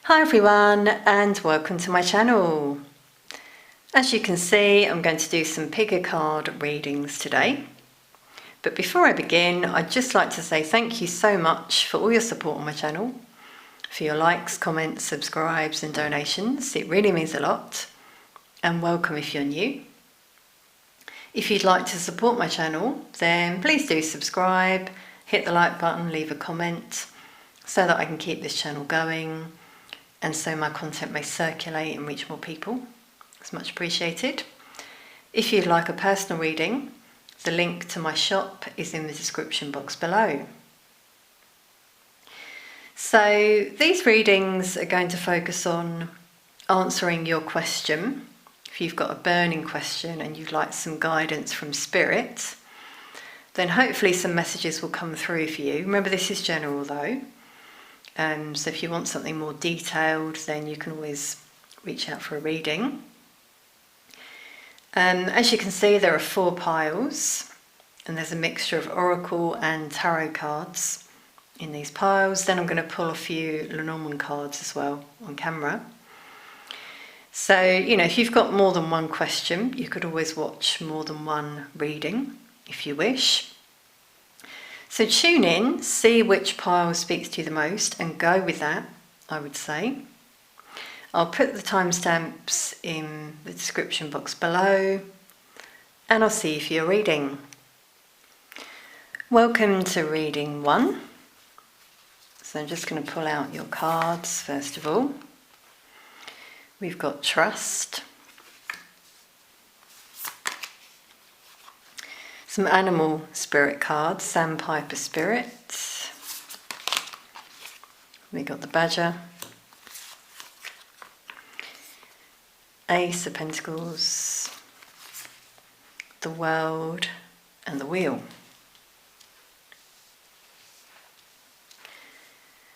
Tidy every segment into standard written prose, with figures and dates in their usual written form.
Hi everyone and welcome to my channel. As you can see, I'm going to do some pick a card readings today. But before I begin, I'd just like to say thank you so much for all your support on my channel, for your likes, comments, subscribes and donations. It really means a lot, and welcome if you're new. If you'd like to support my channel, then please do subscribe, hit the like button, leave a comment so that I can keep this channel going and so my content may circulate and reach more people. It's much appreciated. If you'd like a personal reading, the link to my shop is in the description box below. So these readings are going to focus on answering your question. If you've got a burning question and you'd like some guidance from Spirit, then hopefully some messages will come through for you. Remember, this is general though. So if you want something more detailed, then you can always reach out for a reading. As you can see, there are 4 piles, and there's a mixture of oracle and tarot cards in these piles. Then I'm going to pull a few Lenormand cards as well on camera. So, if you've got more than one question, you could always watch more than one reading if you wish. So tune in, see which pile speaks to you the most and go with that, I would say. I'll put the timestamps in the description box below and I'll see you for your reading. Welcome to reading 1. So I'm just going to pull out your cards first of all. We've got trust. Some animal spirit cards, Sandpiper Spirit. We got the Badger. Ace of Pentacles. The World and the Wheel.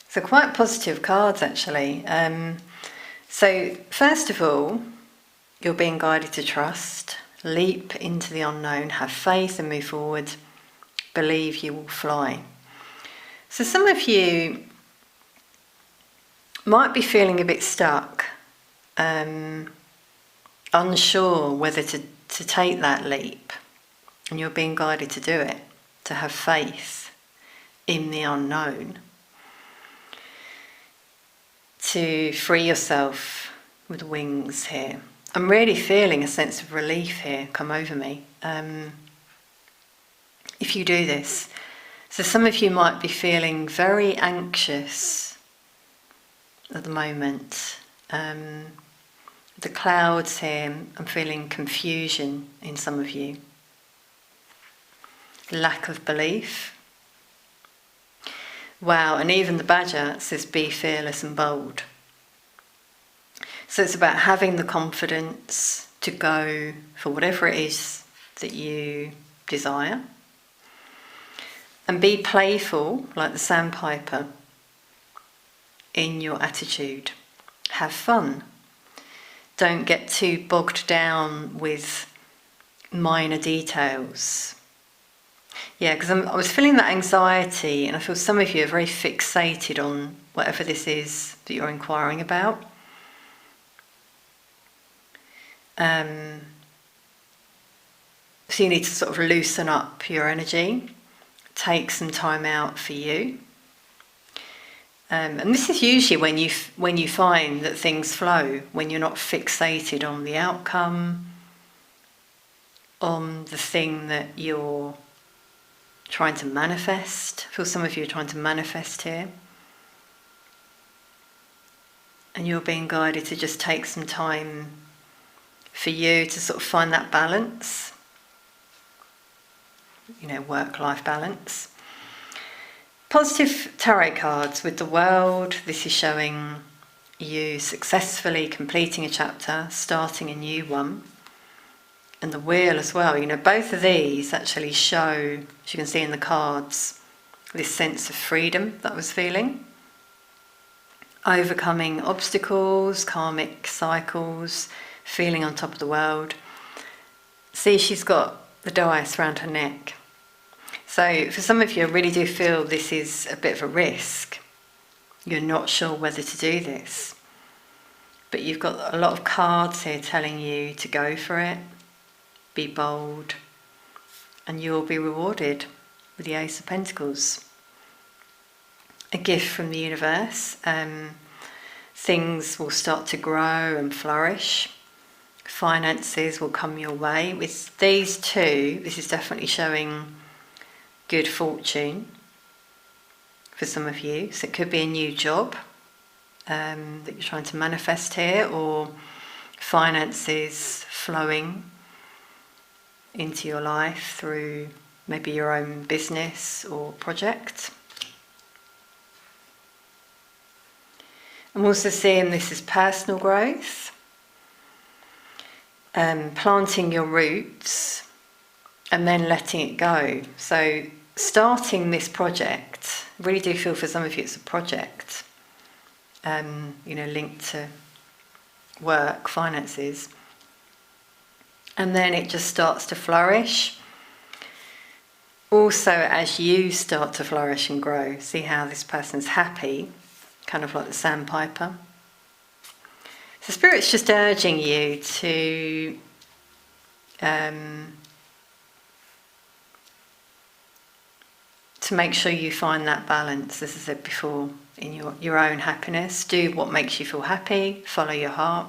So quite positive cards actually. So first of all, you're being guided to trust. Leap into the unknown, have faith and move forward. Believe you will fly. So some of you might be feeling a bit stuck, unsure whether to take that leap, and you're being guided to do it, to have faith in the unknown, to free yourself with wings here. I'm really feeling a sense of relief here come over me if you do this. So some of you might be feeling very anxious at the moment. The clouds here, I'm feeling confusion in some of you. Lack of belief. Wow, and even the Badger says be fearless and bold. So it's about having the confidence to go for whatever it is that you desire. And be playful, like the Sandpiper, in your attitude. Have fun. Don't get too bogged down with minor details. Yeah, because I was feeling that anxiety, and I feel some of you are very fixated on whatever this is that you're inquiring about. So you need to sort of loosen up your energy, take some time out for you. And this is usually when you find that things flow, when you're not fixated on the outcome, on the thing that you're trying to manifest. I feel some of you are trying to manifest here. And you're being guided to just take some time for you to sort of find that balance, work-life balance. Positive tarot cards with the World. This is showing you successfully completing a chapter, starting a new one. And the Wheel as well. Both of these actually show, as you can see in the cards, this sense of freedom that I was feeling. Overcoming obstacles, karmic cycles, feeling on top of the world. See, she's got the dice around her neck. So for some of you, I really do feel this is a bit of a risk. You're not sure whether to do this. but you've got a lot of cards here telling you to go for it, be bold, and you'll be rewarded with the Ace of Pentacles. A gift from the universe. Things will start to grow and flourish. Finances will come your way. With these two, this is definitely showing good fortune for some of you. So it could be a new job that you're trying to manifest here, or finances flowing into your life through maybe your own business or project. I'm also seeing this as personal growth, planting your roots and then letting it go. So starting this project, I really do feel for some of you it's a project, linked to work, finances, and then it just starts to flourish. Also, as you start to flourish and grow, see how this person's happy, kind of like the sandpiper. So Spirit's just urging you to make sure you find that balance, as I said before, in your own happiness. Do what makes you feel happy, follow your heart.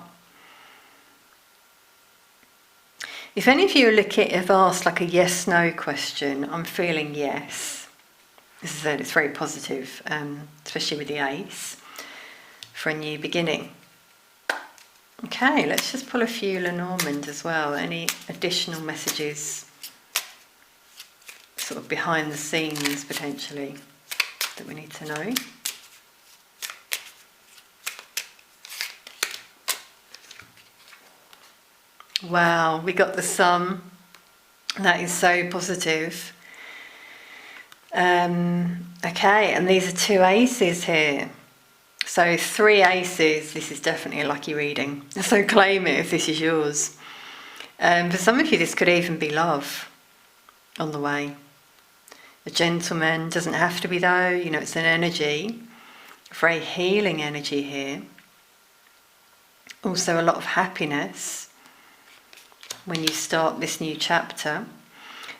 If any of you have asked like a yes-no question, I'm feeling yes. As I said, it's very positive, especially with the Ace, for a new beginning. Okay, let's just pull a few Lenormand as well. Any additional messages, sort of behind the scenes potentially, that we need to know? Wow, we got the Sun. That is so positive. Okay, and these are two aces here. So 3 aces, this is definitely a lucky reading. So claim it if this is yours. For some of you, this could even be love on the way. A gentleman, doesn't have to be though, it's an energy, a very healing energy here. Also a lot of happiness when you start this new chapter.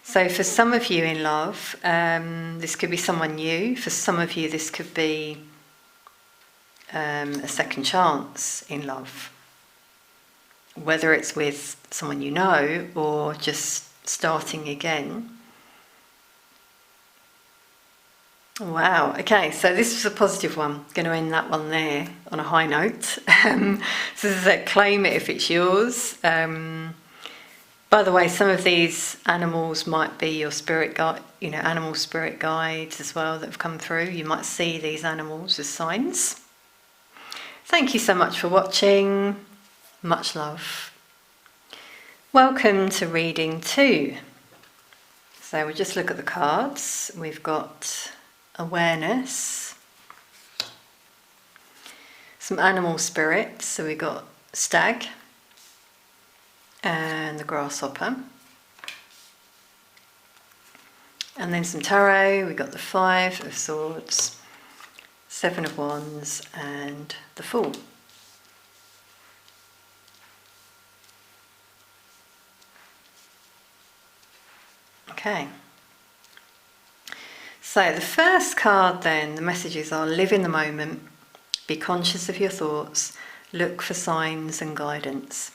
So for some of you in love, this could be someone new. For some of you, this could be a second chance in love. Whether it's with someone you know or just starting again. Wow, okay, so this was a positive one. Going to end that one there on a high note. So as I said, claim it if it's yours. By the way, some of these animals might be your spirit guide, animal spirit guides as well that have come through. You might see these animals as signs. Thank you so much for watching. Much love. Welcome to reading 2. So we'll just look at the cards. We've got awareness, some animal spirits. So we've got stag and the grasshopper, and then some tarot. We got the 5 of Swords, 7 of Wands, and the Fool. Okay, so the first card then, the messages are: live in the moment, be conscious of your thoughts, look for signs and guidance.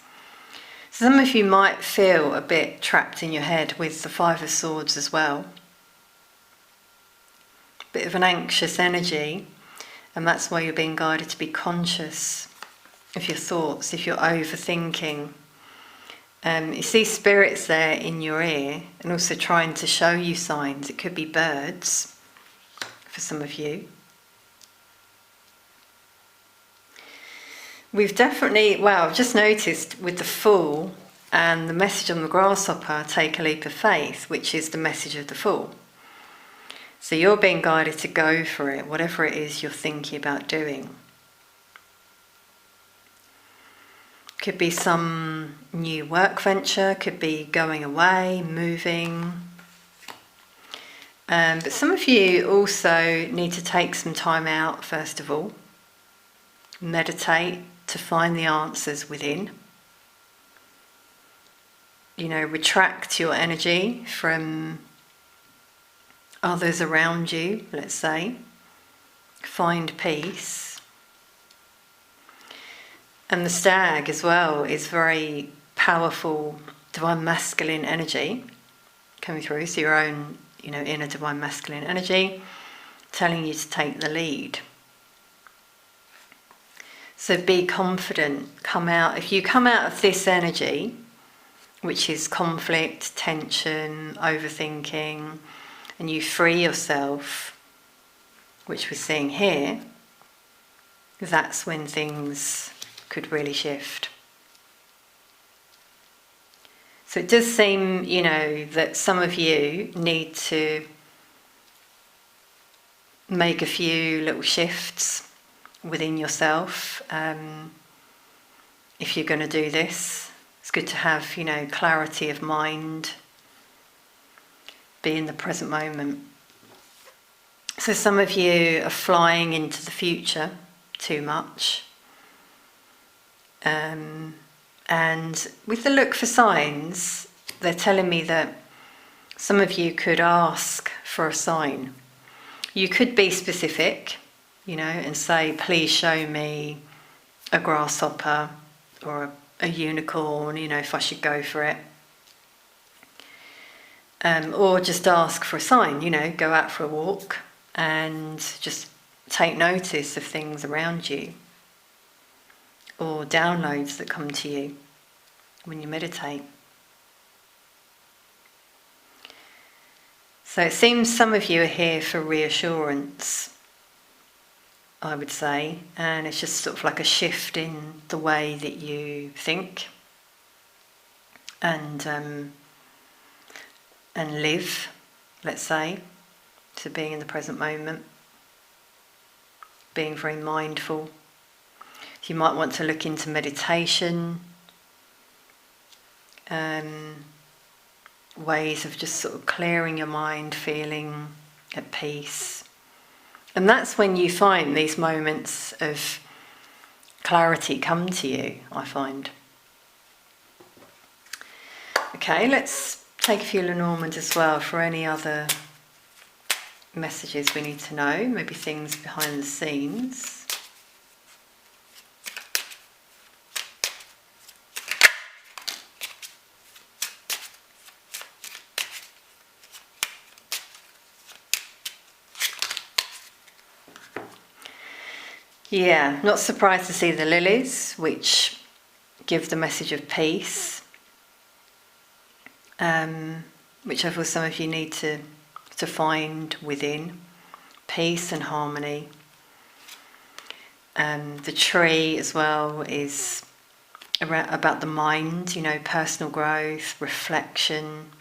Some of you might feel a bit trapped in your head with the 5 of Swords as well. Bit of an anxious energy, and that's why you're being guided to be conscious of your thoughts if you're overthinking. You see spirits there in your ear and also trying to show you signs. It could be birds for some of you. We've definitely, just noticed with the Fool and the message on the grasshopper, take a leap of faith, which is the message of the Fool. So you're being guided to go for it, whatever it is you're thinking about doing. Could be some new work venture, could be going away, moving. But some of you also need to take some time out, first of all. Meditate, to find the answers within. Retract your energy from others around you, let's say. Find peace. And the stag as well is very powerful divine masculine energy coming through. So your own, inner divine masculine energy telling you to take the lead. So be confident, if you come out of this energy, which is conflict, tension, overthinking, and you free yourself, which we're seeing here, that's when things could really shift. So it does seem, that some of you need to make a few little shifts within yourself. If you're going to do this, it's good to have, clarity of mind, be in the present moment. So some of you are flying into the future too much. And with the look for signs, they're telling me that some of you could ask for a sign. You could be specific, and say, please show me a grasshopper or a unicorn, if I should go for it. Or just ask for a sign, go out for a walk and just take notice of things around you, or downloads that come to you when you meditate. So it seems some of you are here for reassurance, I would say, and it's just sort of like a shift in the way that you think and live, let's say. So being in the present moment, being very mindful. You might want to look into meditation, ways of just sort of clearing your mind, feeling at peace. And that's when you find these moments of clarity come to you, I find. Okay, let's take a few Lenormand as well for any other messages we need to know, maybe things behind the scenes. Yeah, not surprised to see the lilies, which give the message of peace, which I feel some of you need to find within. Peace and harmony. The tree as well is about the mind, personal growth, reflection,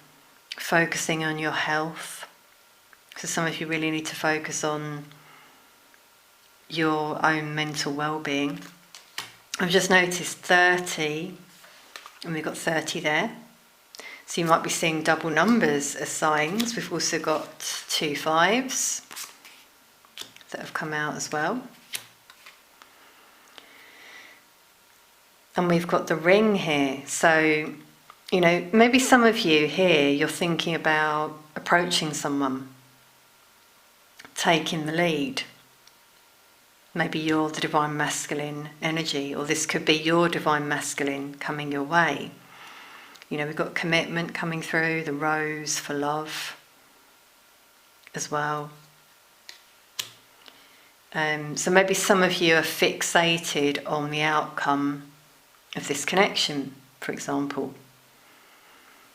focusing on your health. So some of you really need to focus on your own mental well-being. I've just noticed 30, and we've got 30 there. So you might be seeing double numbers as signs. We've also got 2 5s that have come out as well. And we've got the ring here. So, maybe some of you here, you're thinking about approaching someone, taking the lead. Maybe you're the divine masculine energy, or this could be your divine masculine coming your way. We've got commitment coming through, the rose for love as well. So maybe some of you are fixated on the outcome of this connection, for example.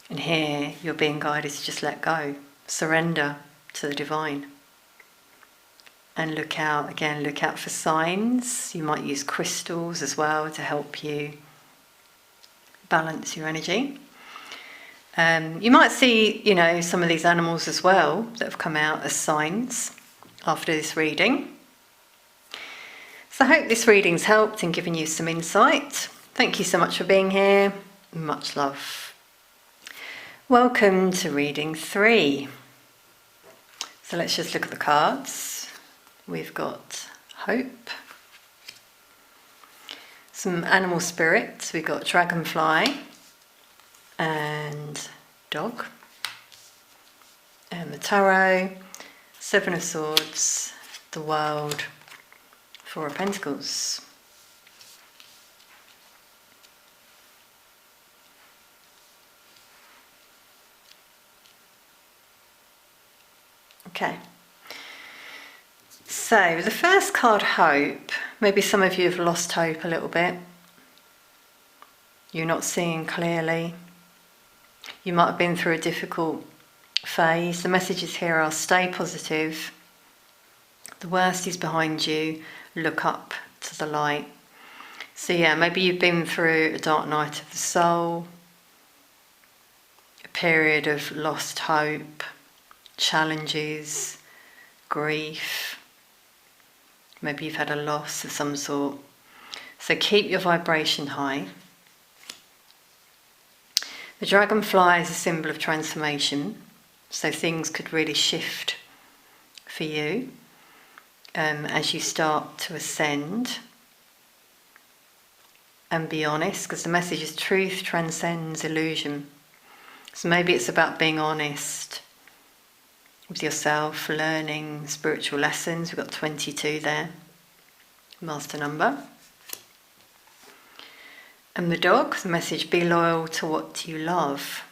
And here you're being guided to just let go, surrender to the divine. And look out for signs. You might use crystals as well to help you balance your energy. You might see, some of these animals as well that have come out as signs after this reading. So I hope this reading's helped and given you some insight. Thank you so much for being here. Much love. Welcome to reading 3. So let's just look at the cards. We've got hope. Some animal spirits. We've got dragonfly and dog. And the tarot, Seven of Swords, the World, Four of Pentacles. Okay. So the first card, hope. Maybe some of you have lost hope a little bit. You're not seeing clearly. You might have been through a difficult phase. The messages here are stay positive. The worst is behind you. Look up to the light. So yeah, maybe you've been through a dark night of the soul, a period of lost hope, challenges, grief. Maybe you've had a loss of some sort. So keep your vibration high. The dragonfly is a symbol of transformation. So things could really shift for you as you start to ascend. And be honest, because the message is truth transcends illusion. So maybe it's about being honest with yourself, learning spiritual lessons. We've got 22 there, master number. And the dog, the message, be loyal to what you love.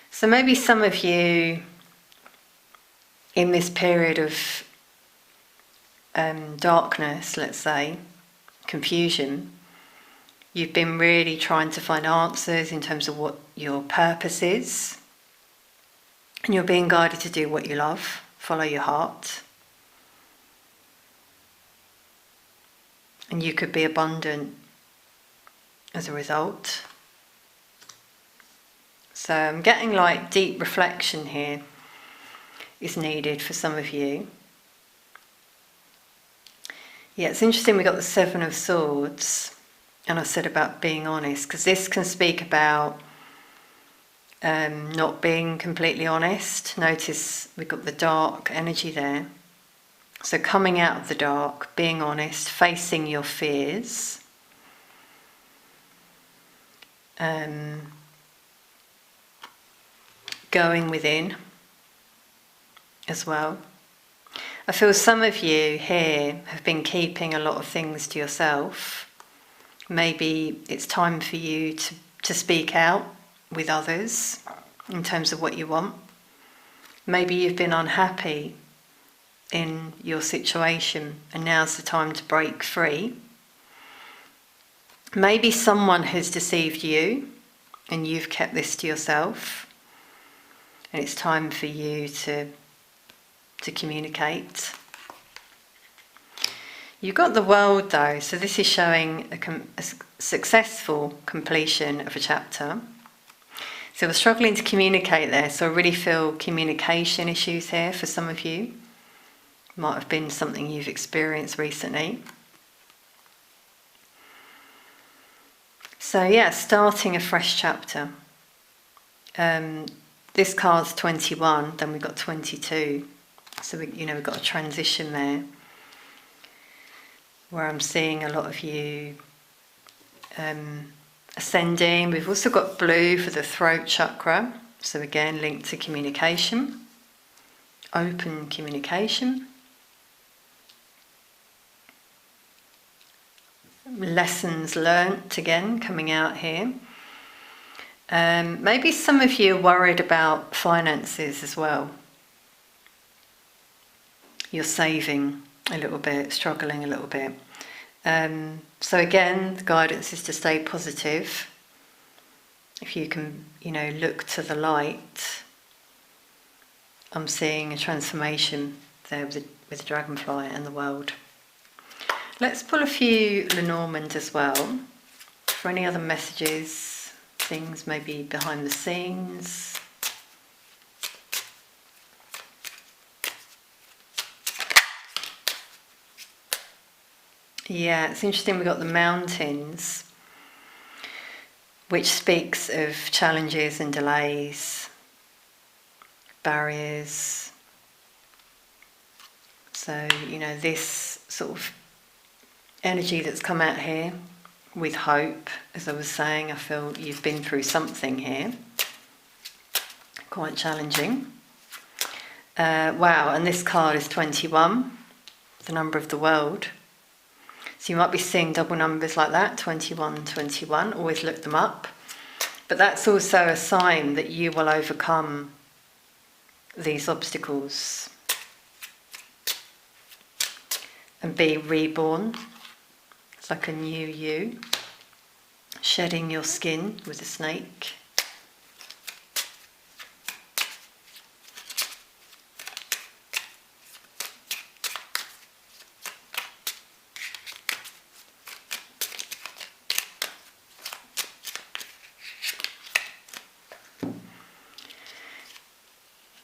So maybe some of you in this period of darkness, let's say, confusion, you've been really trying to find answers in terms of what your purpose is. And you're being guided to do what you love, follow your heart. And you could be abundant as a result. So I'm getting like deep reflection here is needed for some of you. Yeah, it's interesting we got the Seven of Swords, and I said about being honest, because this can speak about not being completely honest. Notice we've got the dark energy there. So coming out of the dark, being honest, facing your fears. Going within as well. I feel some of you here have been keeping a lot of things to yourself. Maybe it's time for you to speak out with others in terms of what you want. Maybe you've been unhappy in your situation and now's the time to break free. Maybe someone has deceived you and you've kept this to yourself, and it's time for you to communicate. You've got the World though, so this is showing a successful completion of a chapter. So we're struggling to communicate there, so I really feel communication issues here for some of you. Might have been something you've experienced recently. So yeah, starting a fresh chapter. This card's 21, then we've got 22. So we've got a transition there, where I'm seeing a lot of you ascending. We've also got blue for the throat chakra, so again linked to communication, open communication. Lessons learnt again coming out here. Maybe some of you are worried about finances as well. You're saving a little bit, struggling a little bit. So again, the guidance is to stay positive. If you can, look to the light. I'm seeing a transformation there with the dragonfly and the world. Let's pull a few Lenormand as well, for any other messages, things maybe behind the scenes. Yeah, it's interesting we've got the mountains, which speaks of challenges and delays, barriers. So, this sort of energy that's come out here with hope. As I was saying, I feel you've been through something here. Quite challenging. Wow, and this card is 21, the number of the world. So you might be seeing double numbers like that, 21, 21. Always look them up. But that's also a sign that you will overcome these obstacles and be reborn. It's like a new you, shedding your skin with a snake.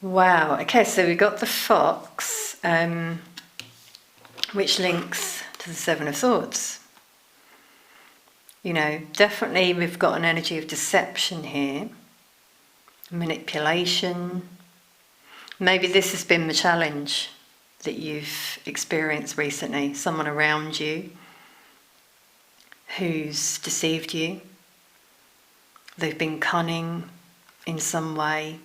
Wow, okay, so we got the fox, which links to the Seven of Swords. You know, definitely we've got an energy of deception here, manipulation. Maybe this has been the challenge that you've experienced recently, someone around you who's deceived you. They've been cunning in some way.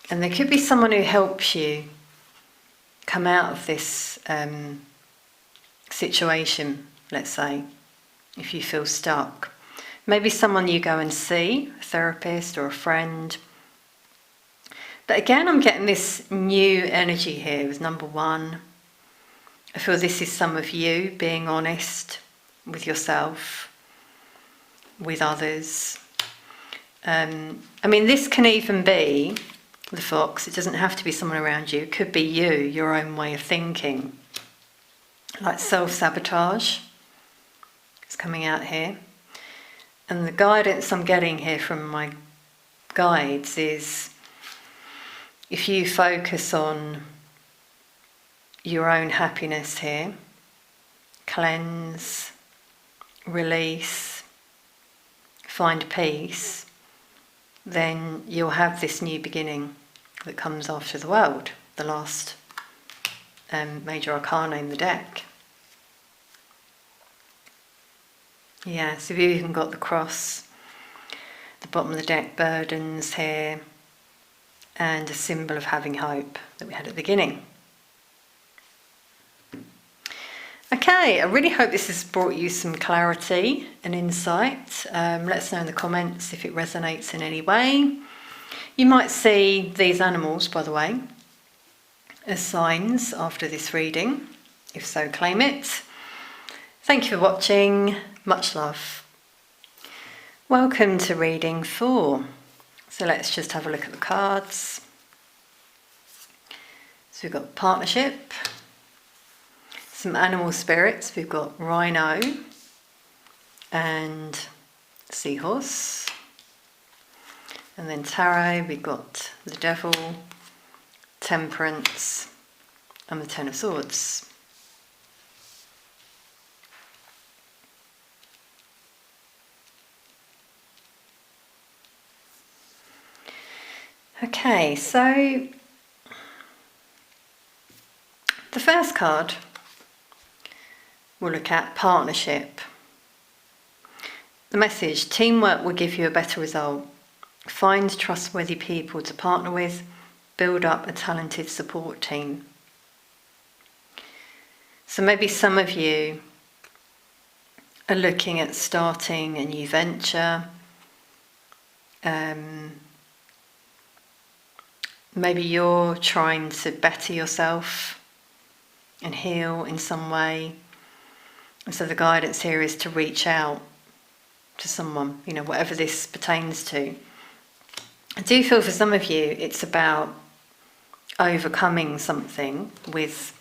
And there could be someone who helps you come out of this situation, let's say, if you feel stuck. Maybe someone you go and see, a therapist or a friend. But again, I'm getting this new energy here with number 1. I feel this is some of you being honest with yourself, with others. I mean, this can even be the fox. It doesn't have to be someone around you. It could be you, your own way of thinking. Like self-sabotage is coming out here. And the guidance I'm getting here from my guides is, if you focus on your own happiness here, cleanse, release, find peace, then you'll have this new beginning that comes after the world, the last major arcana in the deck. Yeah, so we've even got the cross, the bottom of the deck, burdens here, and a symbol of having hope that we had at the beginning. Okay, I really hope this has brought you some clarity and insight. Let us know in the comments if it resonates in any way. You might see these animals, by the way, as signs after this reading. If so, claim it. Thank you for watching. Much love. Welcome to reading 4. So let's just have a look at the cards. So we've got partnership, some animal spirits. We've got rhino and seahorse. And then tarot, we've got the devil, temperance, and the Ten of Swords. Okay, so the first card we'll look at partnership. The message: teamwork will give you a better result. Find trustworthy people to partner with. Build up a talented support team. So maybe some of you are looking at starting a new venture. Maybe you're trying to better yourself and heal in some way. And so the guidance here is to reach out to someone, you know, whatever this pertains to. I do feel for some of you it's about overcoming something with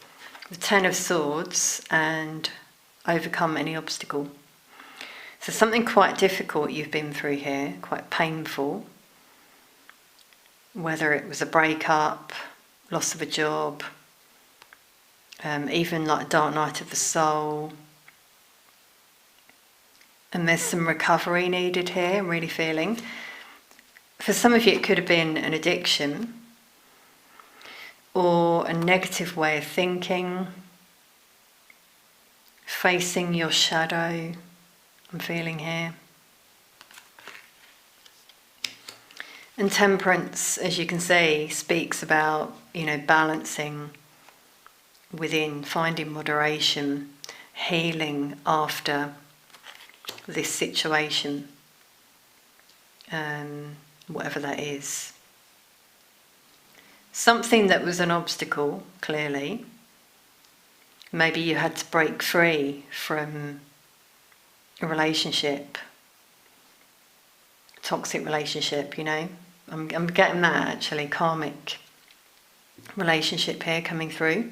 the Ten of Swords and overcome any obstacle. So something quite difficult you've been through here, quite painful. Whether it was a breakup, loss of a job, even like a dark night of the soul. And there's some recovery needed here, I'm really feeling. For some of you it could have been an addiction or a negative way of thinking, facing your shadow, I'm feeling here. And temperance, as you can see, speaks about, balancing within, finding moderation, healing after this situation, whatever that is. Something that was an obstacle, clearly. Maybe you had to break free from a relationship, toxic relationship, I'm getting that actually, karmic relationship here coming through,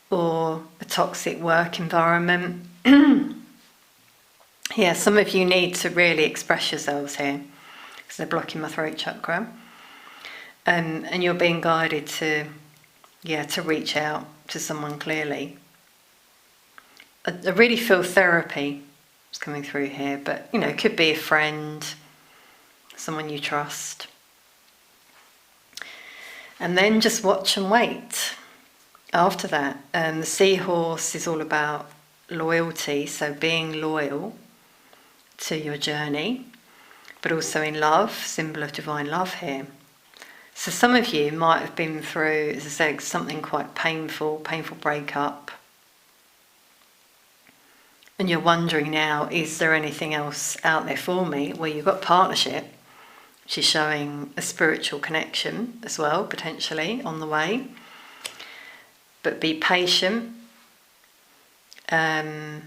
or a toxic work environment. Yeah, some of you need to really express yourselves here because they're blocking my throat chakra. And you're being guided to reach out to someone clearly. I really feel therapy is coming through here, but it could be a friend, someone you trust. And then just watch and wait. After that, the seahorse is all about loyalty, so being loyal to your journey, but also in love, symbol of divine love here. So some of you might have been through, as I said, something quite painful breakup. And you're wondering now, is there anything else out there for me? Well, you've got partnership, which is showing a spiritual connection as well, potentially, on the way. But be patient. As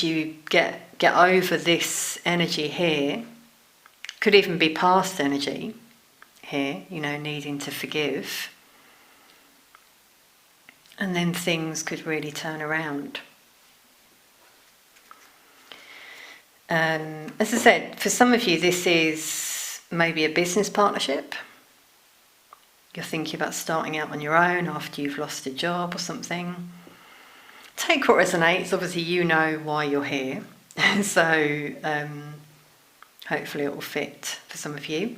you get over this energy here, could even be past energy here, needing to forgive. And then things could really turn around. As I said, for some of you this is maybe a business partnership. You're thinking about starting out on your own after you've lost a job or something. Take what resonates. Obviously you know why you're here. So hopefully it will fit for some of you.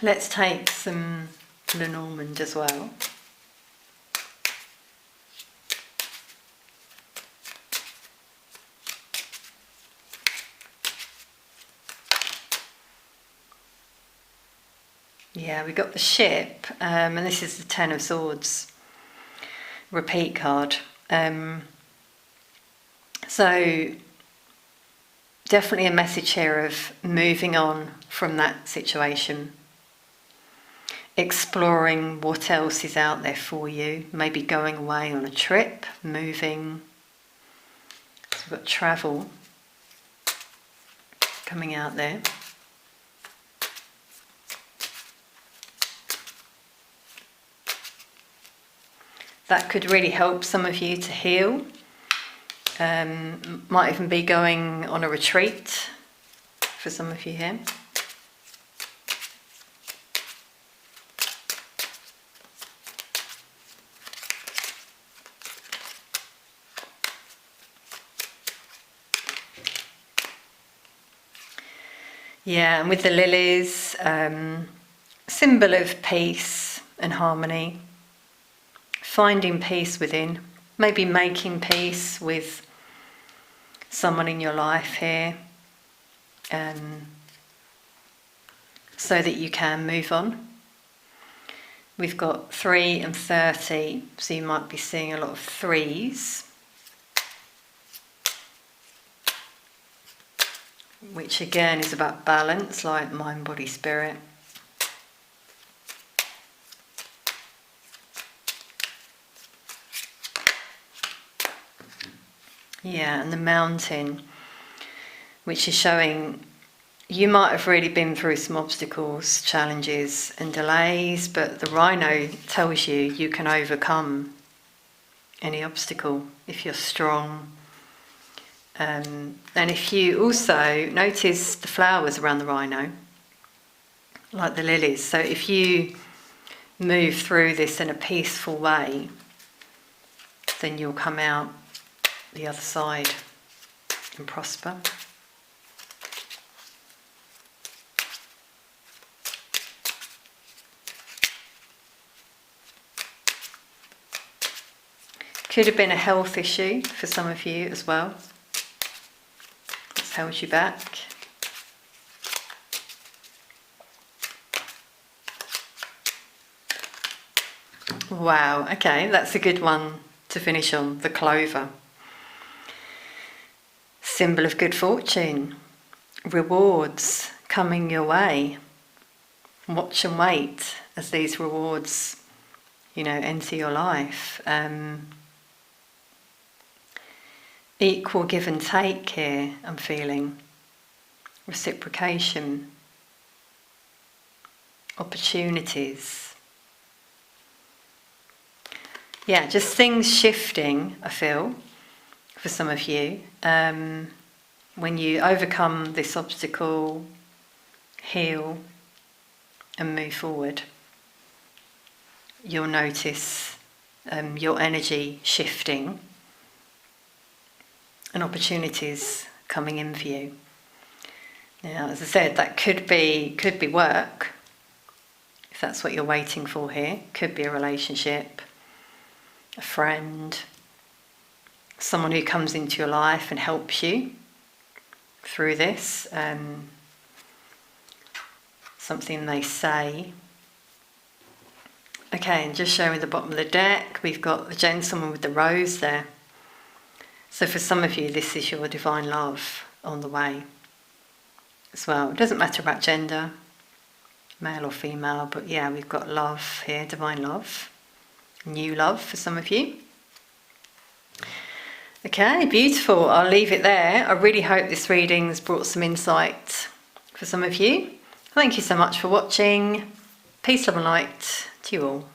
Let's take some Lenormand as well. Yeah, we got the ship, and this is the Ten of Swords repeat card. So definitely a message here of moving on from that situation, exploring what else is out there for you, maybe going away on a trip, moving. So we've got travel coming out there. That could really help some of you to heal. Might even be going on a retreat for some of you here. Yeah, and with the lilies, symbol of peace and harmony. Finding peace within, maybe making peace with someone in your life here, so that you can move on. We've got 3 and 30, so you might be seeing a lot of 3s, which again is about balance, like mind, body, spirit. Yeah, and the mountain, which is showing you might have really been through some obstacles, challenges and delays, but the rhino tells you you can overcome any obstacle if you're strong. And if you also notice the flowers around the rhino, like the lilies, so if you move through this in a peaceful way, then you'll come out the other side and prosper. Could have been a health issue for some of you as well. It's held you back. Wow, okay, that's a good one to finish on, the clover. Symbol of good fortune. Rewards coming your way. Watch and wait as these rewards, enter your life. Equal give and take here, I'm feeling. Reciprocation. Opportunities. Yeah, just things shifting, I feel, for some of you. When you overcome this obstacle, heal, and move forward, you'll notice your energy shifting and opportunities coming in for you. Now, as I said, that could be work, if that's what you're waiting for here. Could be a relationship, a friend, someone who comes into your life and helps you through this. Something they say. Okay, and just showing the bottom of the deck, we've got the gentleman with the rose there. So for some of you, this is your divine love on the way as well. It doesn't matter about gender, male or female, but yeah, we've got love here, divine love, new love for some of you. Okay, beautiful. I'll leave it there. I really hope this reading's brought some insight for some of you. Thank you so much for watching. Peace, love and light to you all.